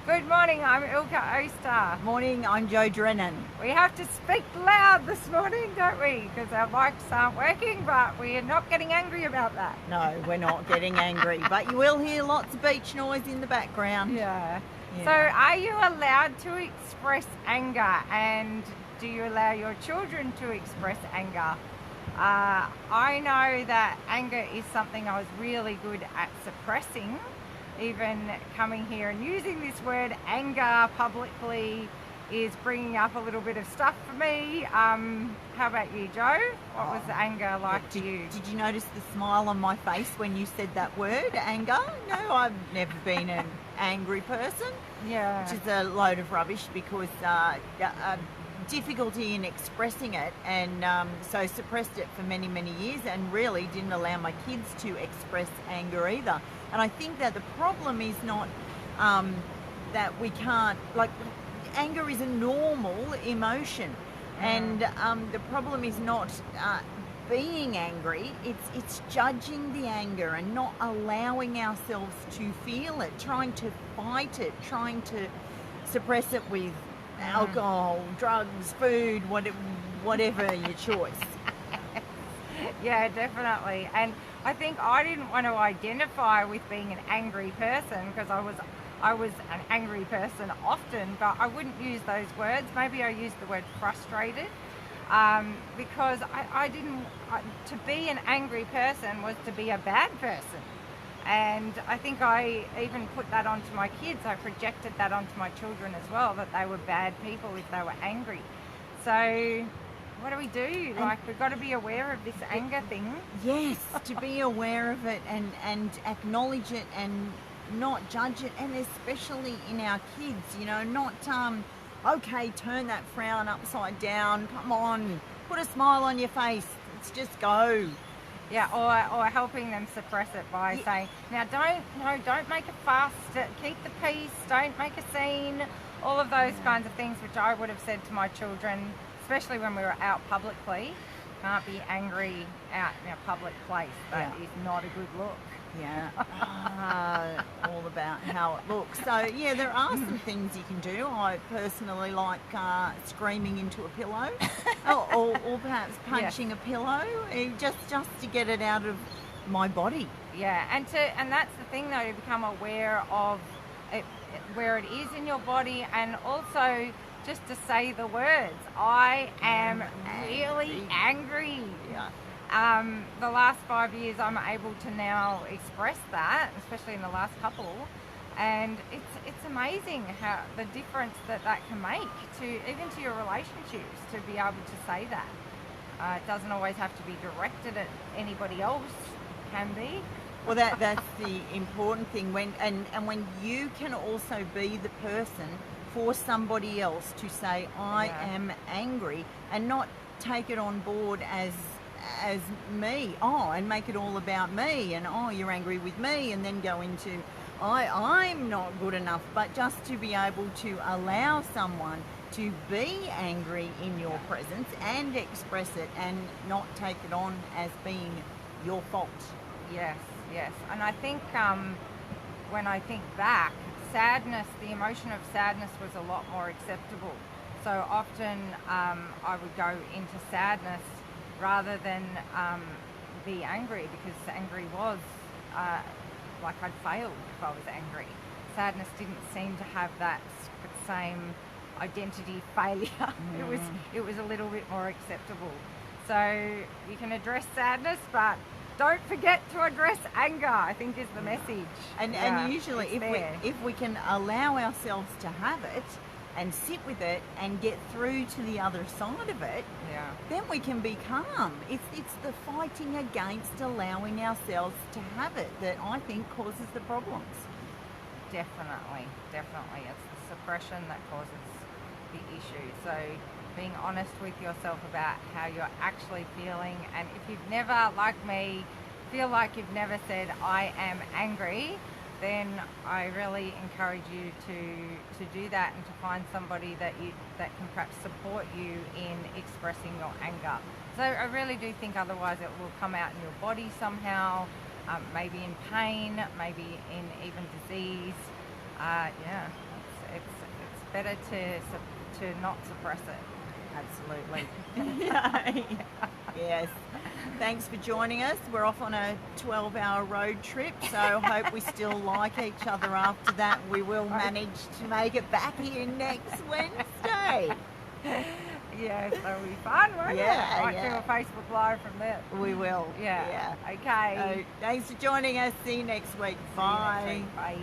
Good morning, I'm Ilka Oster. Morning, I'm Joe Drennan. We have to speak loud this morning, don't we? Because our mics aren't working, but we are not getting angry about that. No, we're not getting angry, but you will hear lots of beach noise in the background. Yeah. So are you allowed to express anger, and do you allow your children to express anger? I know that anger is something I was really good at suppressing. Even coming here and using this word anger publicly is bringing up a little bit of stuff for me. How about you, Joe? What was the anger like to you? Did you notice the smile on my face when you said that word, anger? No, I've never been an angry person. Yeah. Which is a load of rubbish because difficulty in expressing it, and so suppressed it for many, many years and really didn't allow my kids to express anger either. And I think that the problem is not that we can't, like, anger is a normal emotion, and the problem is not being angry, it's judging the anger and not allowing ourselves to feel it, trying to fight it, trying to suppress it with alcohol, drugs, food, whatever your choice. Yeah, definitely. And I think I didn't want to identify with being an angry person because I was an angry person often, but I wouldn't use those words. Maybe I used the word frustrated because I didn't. To be an angry person was to be a bad person. And I think I even put that onto my kids. I projected that onto my children as well, that they were bad people if they were angry. So what do we do? We've got to be aware of this anger thing. Yes, to be aware of it and acknowledge it and not judge it, and especially in our kids, not, okay, turn that frown upside down, come on, put a smile on your face, let's just go. Yeah, or helping them suppress it by saying, now don't make a fuss, keep the peace, don't make a scene, all of those kinds of things which I would have said to my children, especially when we were out publicly. Can't be angry out in a public place. That is not a good look. Yeah, all about how it looks. So yeah, there are some things you can do. I personally like screaming into a pillow, or perhaps punching a pillow, just to get it out of my body. Yeah, and that's the thing though, to become aware of it, where it is in your body, and also just to say the words, I am really angry. Yeah. The last 5 years I'm able to now express that, especially in the last couple, and it's amazing how the difference that can make even to your relationships, to be able to say that. It doesn't always have to be directed at anybody else, can be. Well, that's the important thing, when you can also be the person for somebody else to say, I am angry, and not take it on board as me, and make it all about me, and you're angry with me, and then go into I'm not good enough, but just to be able to allow someone to be angry in your presence and express it and not take it on as being your fault. Yes, and I think when I think back, sadness, the emotion of sadness was a lot more acceptable. So often I would go into sadness rather than be angry, because angry was like I'd failed if I was angry. Sadness didn't seem to have that same identity failure. It was a little bit more acceptable. So you can address sadness, but don't forget to address anger, I think, is the message. And usually if we can allow ourselves to have it and sit with it and get through to the other side of it, then we can be calm. It's the fighting against allowing ourselves to have it that I think causes the problems. Definitely. It's the suppression that causes the issue. So being honest with yourself about how you're actually feeling, and if you've never, like me, feel like you've never said I am angry, then I really encourage you to do that, and to find somebody that can perhaps support you in expressing your anger. So I really do think otherwise it will come out in your body somehow, maybe in pain, maybe in even disease. better to not suppress it. Absolutely. Yes. Thanks for joining us. We're off on a 12-hour road trip, so hope we still like each other after that. We will manage to make it back here next Wednesday. Yes, that'll be fun, won't it? Might do a Facebook Live from there. We will. Yeah. Okay. Thanks for joining us. See you next week. Bye. Bye.